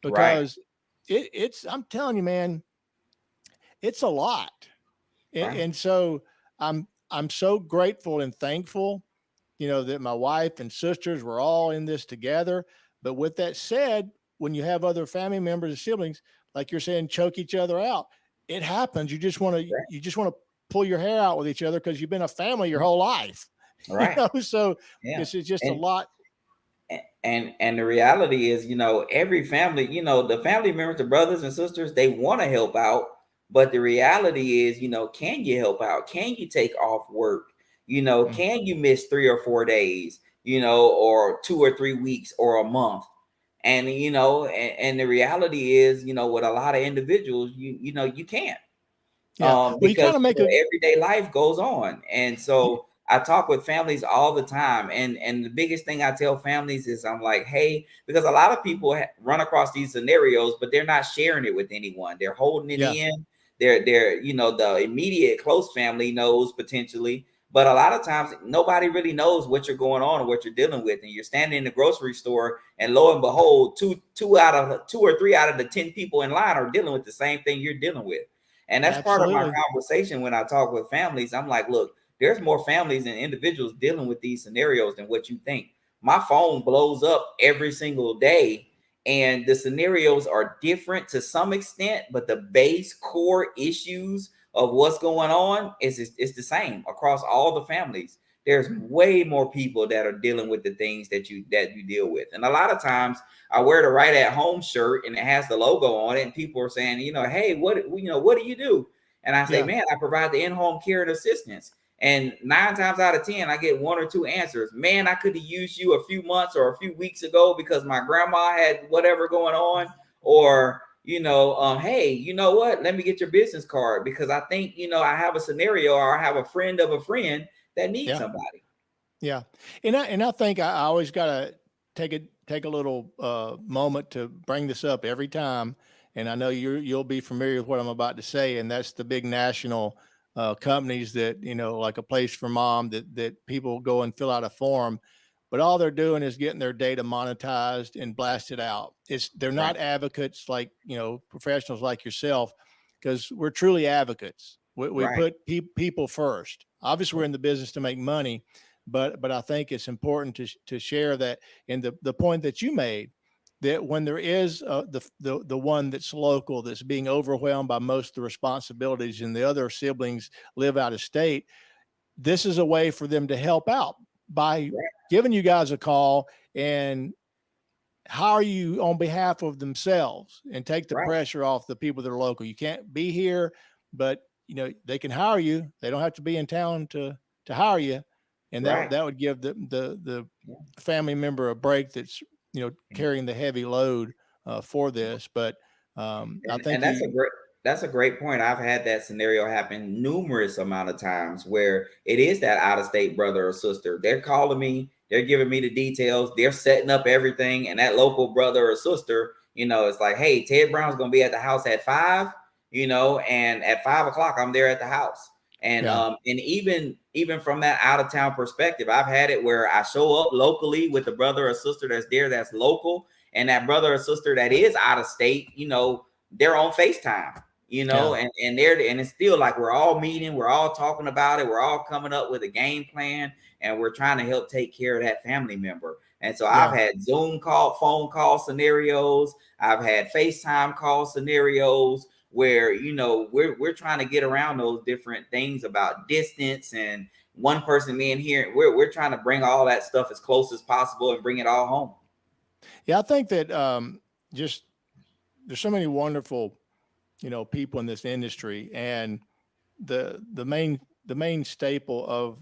right. because it's I'm telling you, man, it's a lot. Right. And so I'm so grateful and thankful, that my wife and sisters were all in this together. But with that said, when you have other family members and siblings, like you're saying, choke each other out, it happens. Right. You just want to pull your hair out with each other because you've been a family your whole life. Right. So Yeah. it's just a And lot. and the reality is, every family, the family members, the brothers and sisters, they want to help out, but the reality is, can you help out? Can you take off work? Mm, Can you miss 3 or 4 days, or 2 or 3 weeks or a month? And and the reality is, with a lot of individuals, you can't, yeah. Well, you because kind of make a everyday life goes on. And so I talk with families all the time, and the biggest thing I tell families is, I'm like, hey, because a lot of people run across these scenarios, but they're not sharing it with anyone. They're holding it yeah, in. They're the immediate close family knows potentially, but a lot of times nobody really knows what you're going on or what you're dealing with. And you're standing in the grocery store, and lo and behold, two or three out of the 10 people in line are dealing with the same thing you're dealing with. And that's part of my absolutely. conversation when I talk with families. I'm like, look, there's more families and individuals dealing with these scenarios than what you think. My phone blows up every single day, and the scenarios are different to some extent, but the base core issues of what's going on is the same across all the families. There's way more people that are dealing with the things that you deal with. And a lot of times I wear the right at home shirt and it has the logo on it, and people are saying, hey, what do you do? And I say, Yeah, man, I provide the in-home care and assistance. And 9 times out of 10, I get 1 or 2 answers. Man, I could have used you a few months or a few weeks ago because my grandma had whatever going on. Or, hey, you know what? Let me get your business card because I think, I have a scenario, or I have a friend of a friend that needs yeah. somebody. Yeah, and I think I always gotta take a little moment to bring this up every time, and I know you'll be familiar with what I'm about to say, and that's the big national companies that like a place for mom that people go and fill out a form, but all they're doing is getting their data monetized and blasted out. They're Right, not advocates like professionals like yourself, because we're truly advocates. We right, put people first. Obviously, we're in the business to make money, but I think it's important to share that. And the point that you made, that when there is the one that's local that's being overwhelmed by most of the responsibilities and the other siblings live out of state, this is a way for them to help out by right, giving you guys a call and hire you on behalf of themselves and take the right, pressure off the people that are local. You can't be here, but they can hire you. They don't have to be in town to hire you, and right. that would give the Yeah. family member a break that's Yeah. carrying the heavy load for this. But I And think you, that's a great point. I've had that scenario happen numerous amount of times where it is that out of state brother or sister. They're calling me, they're giving me the details, they're setting up everything, and that local brother or sister, it's like, hey, Ted Brown's gonna be at the house at 5, and at 5 o'clock I'm there at the house. And yeah, and even from that out of town perspective, I've had it where I show up locally with the brother or sister that's there that's local, and that brother or sister that is out of state, they're on FaceTime, yeah, and it's still like we're all meeting, we're all talking about it, we're all coming up with a game plan, and we're trying to help take care of that family member. And so I've yeah. had Zoom call, phone call scenarios, I've had FaceTime call scenarios where we're trying to get around those different things about distance and one person being here. We're trying to bring all that stuff as close as possible and bring it all home. Yeah, I think that just there's so many wonderful people in this industry, and the main staple of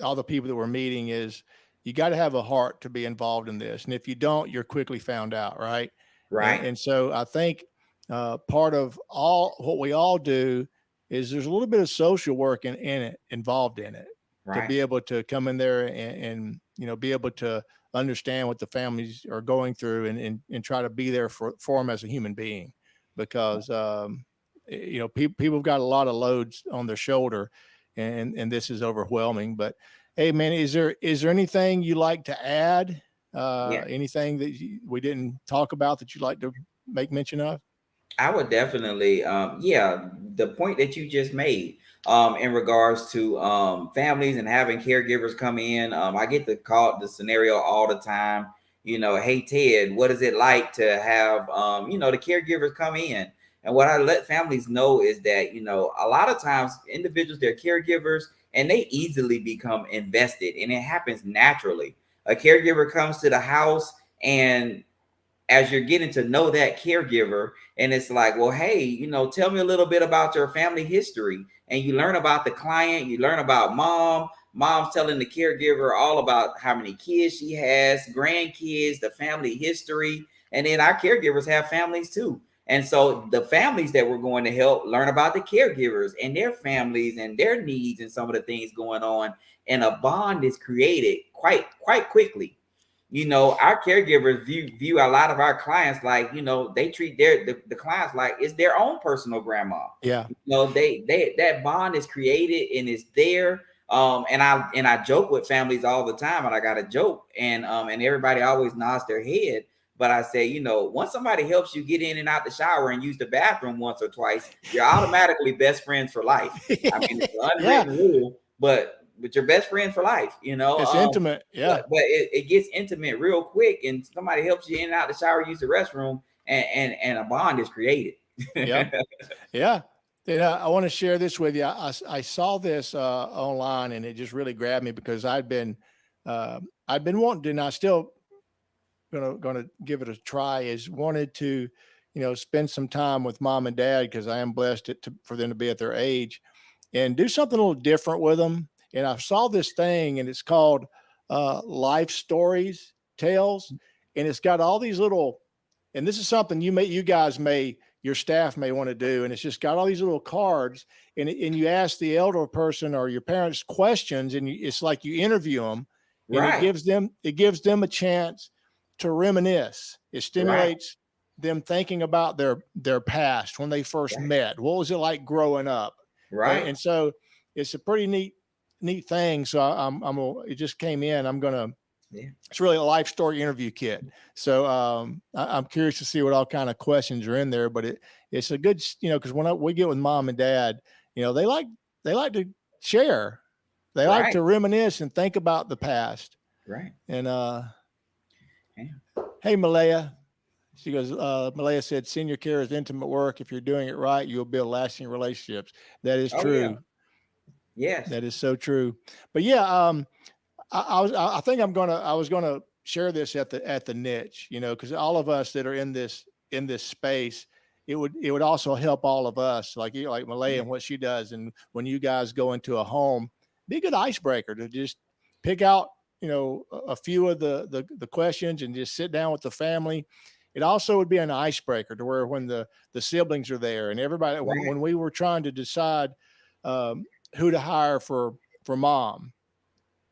all the people that we're meeting is you got to have a heart to be involved in this, and if you don't, you're quickly found out, right? Right, And so I think part of all what we all do is there's a little bit of social work in it, involved in it, to right, be able to come in there and be able to understand what the families are going through, and try to be there for them as a human being, because people have got a lot of loads on their shoulder, and this is overwhelming. But hey, man, is there anything you like to add? yeah. Anything that we didn't talk about that you'd like to make mention of? I would definitely, yeah, the point that you just made, in regards to families and having caregivers come in. I get the call, the scenario all the time. Hey Ted, what is it like to have, the caregivers come in? And what I let families know is that, a lot of times individuals, they're caregivers, and they easily become invested, and it happens naturally. A caregiver comes to the house, and as you're getting to know that caregiver, and it's like, well, hey, tell me a little bit about your family history, and you learn about the client, you learn about mom's telling the caregiver all about how many kids she has, grandkids, the family history. And then our caregivers have families too, and so the families that we're going to help learn about the caregivers and their families and their needs and some of the things going on, and a bond is created quite quickly. Our caregivers view a lot of our clients like, they treat the clients like it's their own personal grandma. Yeah. They that bond is created and it's there. And I joke with families all the time, and I got a joke, and everybody always nods their head. But I say, once somebody helps you get in and out the shower and use the bathroom once or twice, you're automatically best friends for life. I mean, it's an Yeah. unwritten rule, but you're best friends for life. It's intimate. but Yeah. but it gets intimate real quick, and somebody helps you in and out the shower, use the restroom, and a bond is created. Yep. Yeah. And I want to share this with you. I saw this online, and it just really grabbed me because I'd been wanting to, and I still gonna give it a try. Is wanted to, spend some time with mom and dad because I am blessed for them to be at their age, and do something a little different with them. And I saw this thing, and it's called Life Stories Tales, and it's got all these little. And this is something you guys your staff may want to do, and it's just got all these little cards, and you ask the elder person or your parents questions, and it's like you interview them, and Right, it gives them a chance to reminisce. It right, stimulates them thinking about their past when they first right, met. What was it like growing up? right. And so it's a pretty neat thing. So it just came in. Yeah, It's really a life story interview kit. So I'm curious to see what all kind of questions are in there. But it's a good, because when we get with mom and dad, they like to share. They like right, to reminisce and think about the past. right. And Yeah. hey, Malaya, she goes. Malaya said, "Senior care is intimate work. If you're doing it right, you'll build lasting relationships." That is Oh yeah. true. Yes. That is so true. But yeah, I think I was gonna share this at the niche, because all of us that are in this space, it would also help all of us, like like Malay Yeah. and what she does, and when you guys go into a home, be a good icebreaker to just pick out, a few of the questions and just sit down with the family. It also would be an icebreaker to where when the siblings are there and everybody, Right. when we were trying to decide um, who to hire for mom,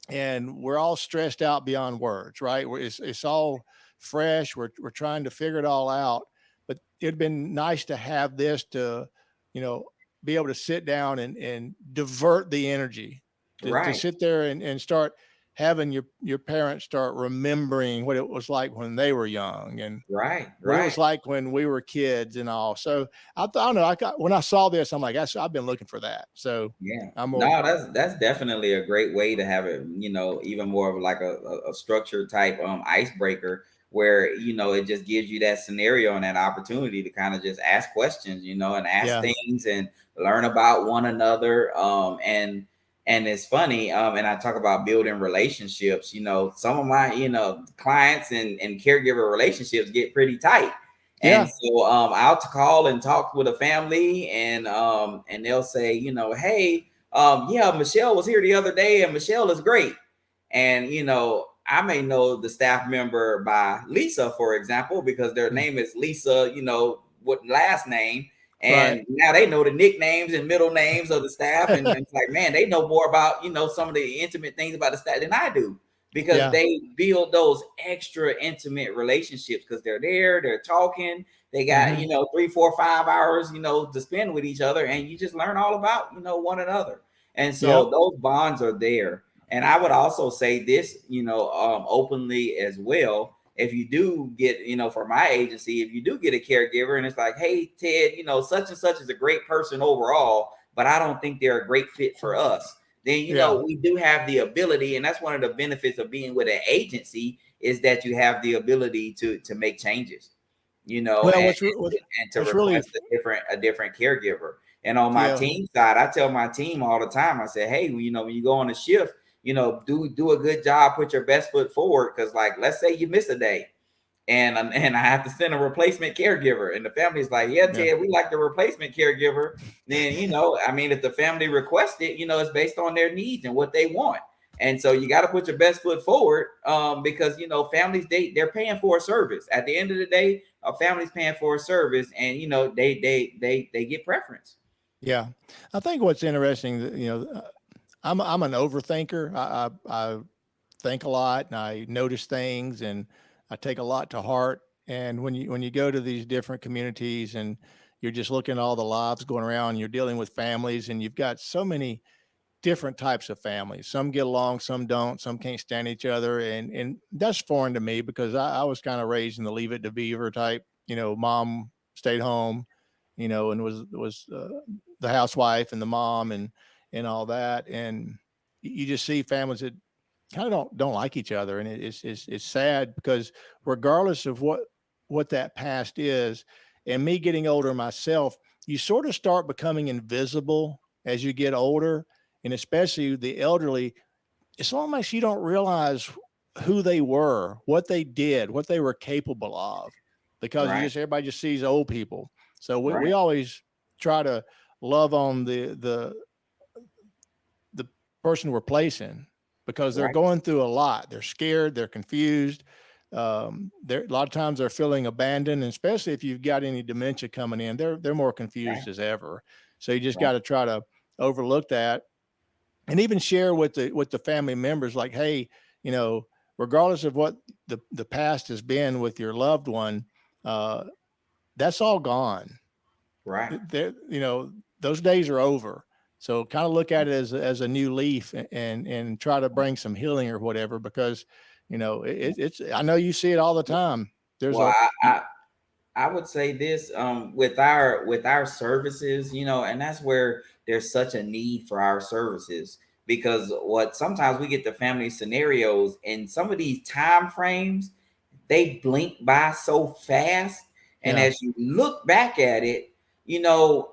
and we're all stressed out beyond words, right? It's all fresh. We're trying to figure it all out, but it'd been nice to have this to, you know, be able to sit down and divert the energy to Right. sit there and start having your parents start remembering what it was like when they were young and Right. what it was Right. like when we were kids and all. So I don't know. When I saw this, I'm like, I've been looking for that. So Yeah. I'm gonna, No, that's definitely a great way to have it, even more of like a structured type icebreaker where, it just gives you that scenario and that opportunity to kind of just ask questions, and ask yeah, things and learn about one another. And it's funny, and I talk about building relationships, some of my, clients and caregiver relationships get pretty tight. And yeah, so I'll call and talk with a family, and they'll say, hey, yeah, Michelle was here the other day, and Michelle is great. And I may know the staff member by Lisa, for example, because their mm, name is Lisa, what last name. right. And now they know the nicknames and middle names of the staff. And it's like, man, they know more about, some of the intimate things about the staff than I do, because Yeah. they build those extra intimate relationships because they're there, they're talking, they got, Hmm. 3, 4, 5 hours, to spend with each other, and you just learn all about, one another. And Yep. so those bonds are there. And I would also say this, openly as well. if you do get, for my agency, if you do get a caregiver and it's like, hey, Ted, such and such is a great person overall, but I don't think they're a great fit for us. Then, Yeah. we do have the ability, and that's one of the benefits of being with an agency is that you have the ability to make changes, Well, and to what's really, request a different caregiver. And on my yeah, team side, I tell my team all the time, I say, hey, when you go on a shift, do a good job, put your best foot forward. Cause like, let's say you miss a day and I have to send a replacement caregiver. And the family's like, yeah, yeah, Ted, we like the replacement caregiver. Then, I mean, if the family requests it, it's based on their needs and what they want. And so you got to put your best foot forward, because families they're paying for a service. At the end of the day, a family's paying for a service, and they get preference. yeah. I think what's interesting, I'm an overthinker. I think a lot and I notice things and I take a lot to heart. And when you go to these different communities and you're just looking at all the lives going around, you're dealing with families and you've got so many different types of families. Some get along, some don't, some can't stand each other. And that's foreign to me because I was kind of raised in the leave it to beaver type, mom stayed home, and was the housewife and the mom and all that. And you just see families that kind of don't like each other. And it's sad because regardless of what that past is, and me getting older myself, you sort of start becoming invisible as you get older, and especially the elderly. It's almost you don't realize who they were, what they did, what they were capable of, because Right, everybody just sees old people. So we right, always try to love on the person we're placing because they're right, going through a lot. They're scared, they're confused. They're a lot of times they're feeling abandoned, and especially if you've got any dementia coming in, they're more right, confused as ever. So you just right, got to try to overlook that and even share with the family members, like, hey, you know, regardless of what the past has been with your loved one, uh, that's all gone. right. There, those days are over. So kind of look at it as a new leaf and try to bring some healing or whatever, because it's I know you see it all the time. There's Well, a I would say this, with our services, and that's where there's such a need for our services, because what sometimes we get the family scenarios and some of these time frames, they blink by so fast. And yeah, as you look back at it, you know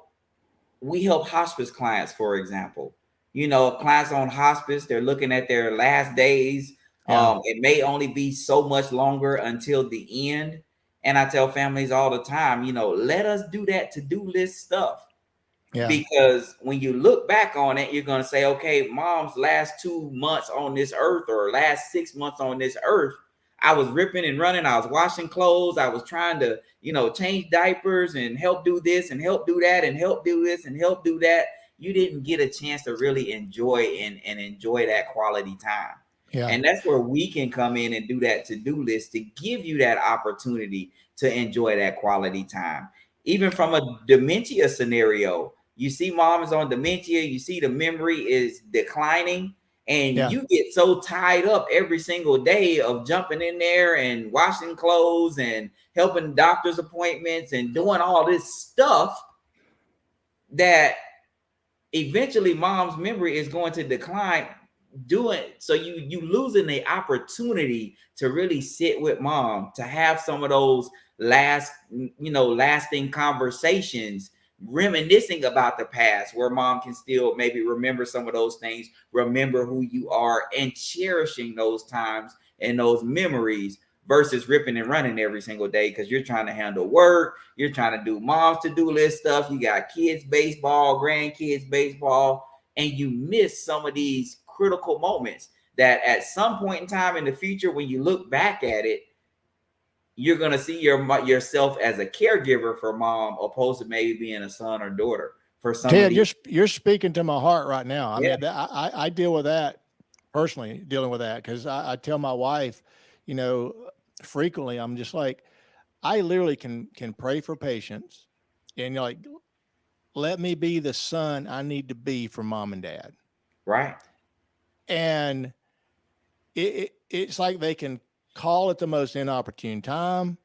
we help hospice clients, for example. Clients on hospice, they're looking at their last days. yeah, It may only be so much longer until the end. And I tell families all the time, let us do that to-do list stuff, yeah, because when you look back on it, you're going to say, okay, mom's last 2 months on this earth, or last 6 months on this earth, I was ripping and running, I was washing clothes, I was trying to change diapers and help do this and help do that and help do this and help do that. You didn't get a chance to really enjoy and enjoy that quality time. yeah, And that's where we can come in and do that to-do list to give you that opportunity to enjoy that quality time. Even from a dementia scenario, you see mom is on dementia, you see the memory is declining, and yeah, you get so tied up every single day of jumping in there and washing clothes and helping doctor's appointments and doing all this stuff that eventually mom's memory is going to decline. Doing so, you losing the opportunity to really sit with mom, to have some of those lasting conversations, reminiscing about the past, where mom can still maybe remember some of those things, remember who you are, and cherishing those times and those memories, versus ripping and running every single day because you're trying to handle work, you're trying to do mom's to-do list stuff, you got kids baseball, grandkids baseball, and you miss some of these critical moments that at some point in time in the future, when you look back at it, you're going to see yourself as a caregiver for mom, opposed to maybe being a son or daughter for some of Ted, these. you're speaking to my heart right now. I Yeah, mean, I deal with that personally, dealing with that because I tell my wife, you know, frequently, I'm just like, I literally can pray for patients, and you're like, let me be the son I need to be for mom and dad, right, and it's like they can call at the most inopportune time,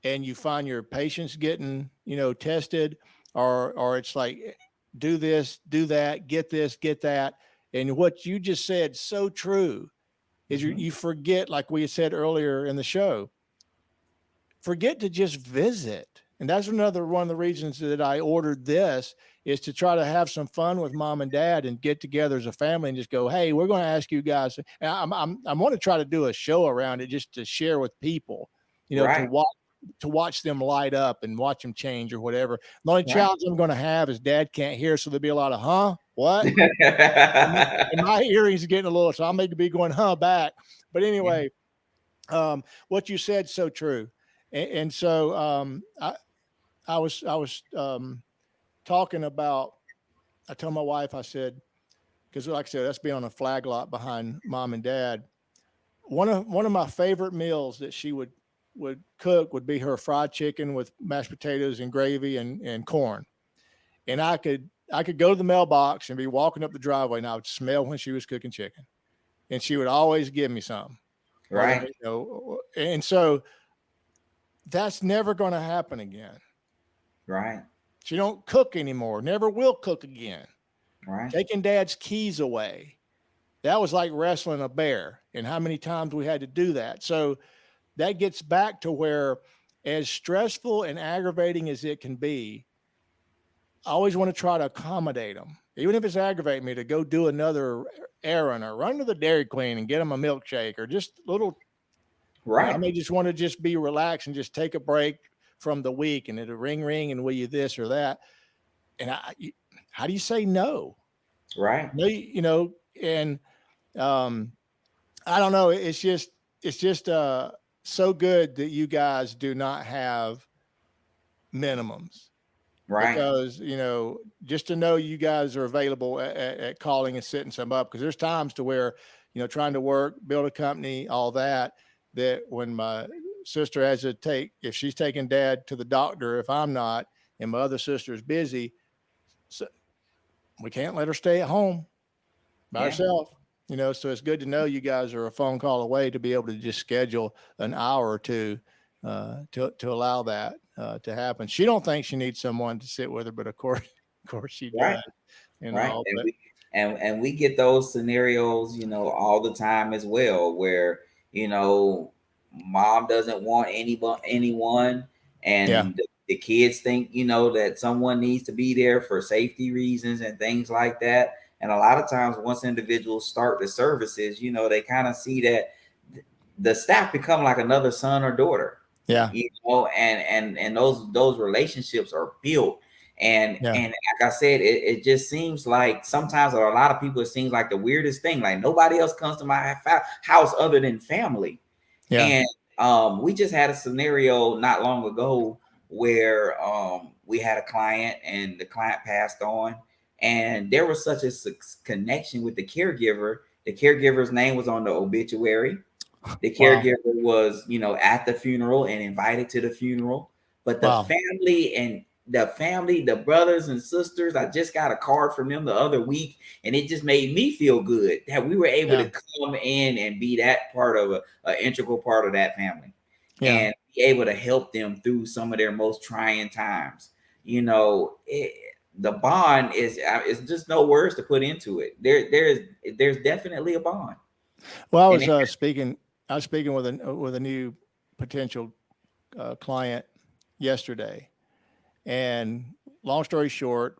and you find your patients getting, tested, or it's like, do this, do that, get this, get that. And what you just said, so true, is Mhm. you forget, like we said earlier in the show, forget to just visit. And that's another one of the reasons that I ordered this, is to try to have some fun with mom and dad and get together as a family and just go, hey, we're going to ask you guys. And I want to try to do a show around it, just to share with people, Right. to watch them light up and watch them change or whatever. The only Right. challenge I'm going to have is dad can't hear, so there'll be a lot of what, and my hearing's getting a little, so I may be going back. But Yeah. anyway, what you said, so true. And so I was talking about, I told my wife, I said, because like I said, that's being on a flag lot behind mom and dad. One of my favorite meals that she would cook would be her fried chicken with mashed potatoes and gravy and corn. And I could go to the mailbox and be walking up the driveway, and I would smell when she was cooking chicken, and she would always give me some. Whether, Right. and so that's never going to happen again. Right. She don't cook anymore, never will cook again. Right. Taking dad's keys away, that was like wrestling a bear, and how many times we had to do that. So that gets back to where, as stressful and aggravating as it can be, I always want to try to accommodate them, even if it's aggravating me to go do another errand or run to the Dairy Queen and get them a milkshake, or just little, I Right. may just want to just be relaxed and just take a break from the week, and it'll ring and will you this or that. And how do you say no? Right. No, and um, I don't know. It's just so good that you guys do not have minimums, Right. because just to know you guys are available at calling and setting some up, because there's times to where, trying to work, build a company, all that, that when my sister has to take, if she's taking dad to the doctor, if I'm not, and my other sister is busy, so we can't let her stay at home by Yeah. herself. So it's good to know you guys are a phone call away to be able to just schedule an hour or two, to allow that to happen. She don't think she needs someone to sit with her, but of course, of course she Right. does, Right. all. And But we get those scenarios, all the time as well, where mom doesn't want anyone, yeah, and the kids think that someone needs to be there for safety reasons and things like that. And a lot of times, once individuals start the services, they kind of see that the staff become like another son or daughter, yeah, and those relationships are built. yeah, And like I said, it just seems like sometimes, or a lot of people, it seems like the weirdest thing. Like nobody else comes to my house other than family. yeah. And we just had a scenario not long ago where we had a client, and the client passed on, and there was such a connection with the caregiver. The caregiver's name was on the obituary. The Wow, caregiver was, at the funeral and invited to the funeral. But wow, the brothers and sisters, I just got a card from them the other week, and it just made me feel good that we were able yeah, to come in and be that part of a integral part of that family, yeah. and be able to help them through some of their most trying times. The bond is just no words to put into it. There's definitely a bond. Well, And I was speaking with a new potential client yesterday, and long story short,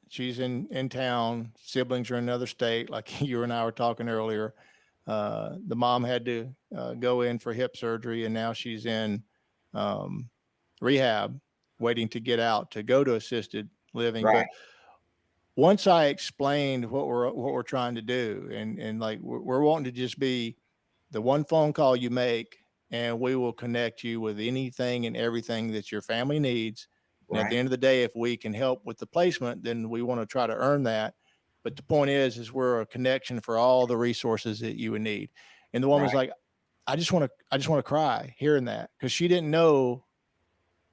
she's in town. Siblings are in another state, like you and I were talking earlier. The mom had to go in for hip surgery, and now she's in um, rehab, waiting to get out to go to assisted living. right, But once I explained what we're trying to do, and like we're wanting to just be the one phone call you make, and we will connect you with anything and everything that your family needs. And at the right, end of the day, if we can help with the placement, then we want to try to earn that. But the point is we're a connection for all the resources that you would need. And the woman's right, like, I just want to cry hearing that, because she didn't know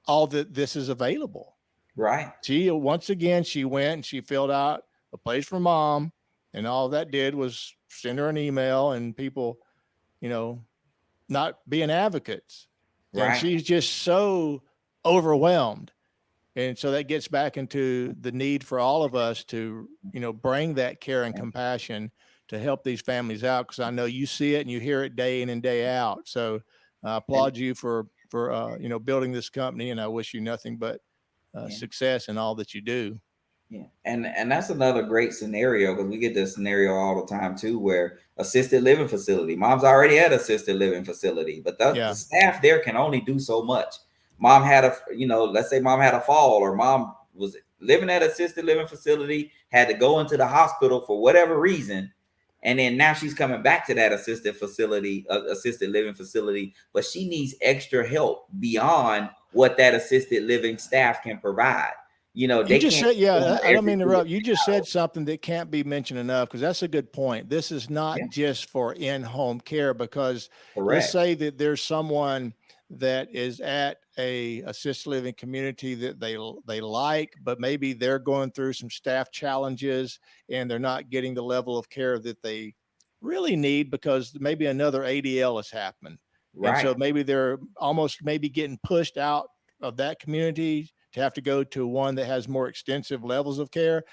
all that this is available. right, She, once again, she went and she filled out a place for mom, and all that did was send her an email, and people, you know, not being advocates. And Right. she's just so overwhelmed. And so that gets back into the need for all of us to, bring that care and Yeah. compassion to help these families out. Cause I know you see it and you hear it day in and day out. So I And applaud you for building this company, and I wish you nothing but yeah. success in all that you do. Yeah, and that's another great scenario because we get this scenario all the time too, where assisted living facility, mom's already at assisted living facility, but the Yeah. staff there can only do so much. Mom had let's say mom had a fall, or mom was living at assisted living facility, had to go into the hospital for whatever reason, and then now she's coming back to that assisted living facility, but she needs extra help beyond what that assisted living staff can provide. You They just can't said, go in yeah, I don't every mean to single interrupt. You just said something that can't be mentioned enough because that's a good point. This is yeah, not just for in-home care because let's correct. say that there's someone that is at a assisted living community that they like, but maybe they're going through some staff challenges and they're not getting the level of care that they really need because maybe another ADL has happened. And so Right. maybe they're almost maybe getting pushed out of that community to have to go to one that has more extensive levels of care.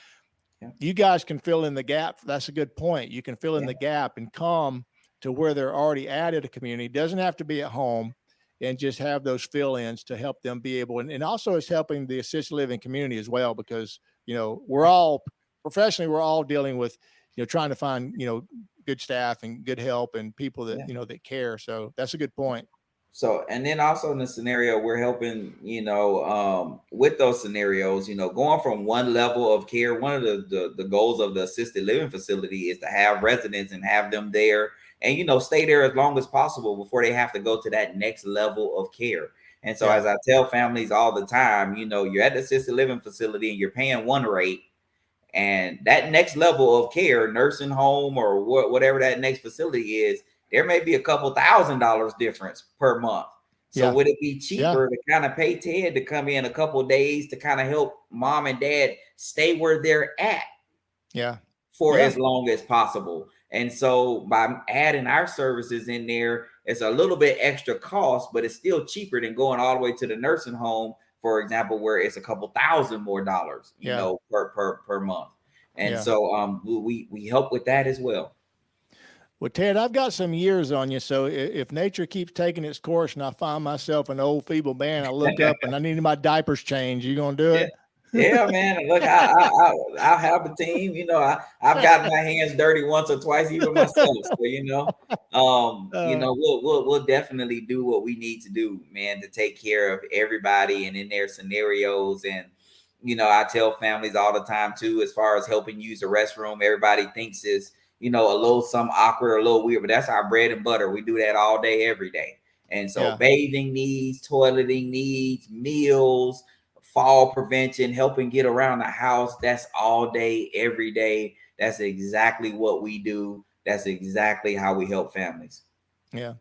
Yeah. You guys can fill in the gap. That's a good point. You can fill in Yeah. the gap and come to where they're already at a community. It doesn't have to be at home, and just have those fill-ins to help them be able, and also it's helping the assisted living community as well, because, we're all professionally, we're all dealing with, trying to find, good staff and good help and people that, Yeah. that care. So that's a good point. So, and then also in the scenario, we're helping, with those scenarios, going from one level of care. One of the goals of the assisted living facility is to have residents and have them there and, stay there as long as possible before they have to go to that next level of care. And so, Yeah. as I tell families all the time, you're at the assisted living facility and you're paying one rate, and that next level of care, nursing home or whatever that next facility is, there may be a couple $1,000s difference per month. So Yeah. would it be Yeah. cheaper to kind of pay Ted to come in a couple days to kind of help mom and dad stay where they're at Yeah. for Yeah. as long as possible? And so by adding our services in there, it's a little bit extra cost, but it's still cheaper than going all the way to the nursing home, for example, where it's a couple thousand more dollars, Yeah. per month. And Yeah. so we help with that as well. Well, Ted, I've got some years on you. So if nature keeps taking its course and I find myself an old feeble man, I look up and I need my diapers changed, you going to do Yeah. it? Yeah, man. Look, I'll have a team. I've gotten my hands dirty once or twice, even myself. So we'll definitely do what we need to do, man, to take care of everybody and in their scenarios. And I tell families all the time too, as far as helping use the restroom, everybody thinks is a little some awkward or a little weird, but that's our bread and butter. We do that all day, every day. And so Yeah. bathing needs, toileting needs, meals, fall prevention, helping get around the house. That's all day, every day. That's exactly what we do. That's exactly how we help families. Yeah.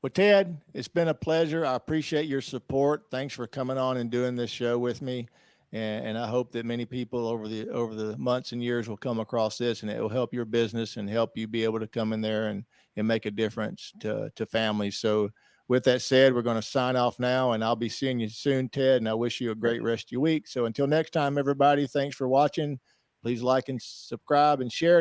Well, Ted, it's been a pleasure. I appreciate your support. Thanks for coming on and doing this show with me. And I hope that many people over the months and years will come across this, and it will help your business and help you be able to come in there and make a difference to families. So with that said, we're going to sign off now, and I'll be seeing you soon, Ted. And I wish you a great rest of your week. So until next time, everybody, thanks for watching. Please like and subscribe and share.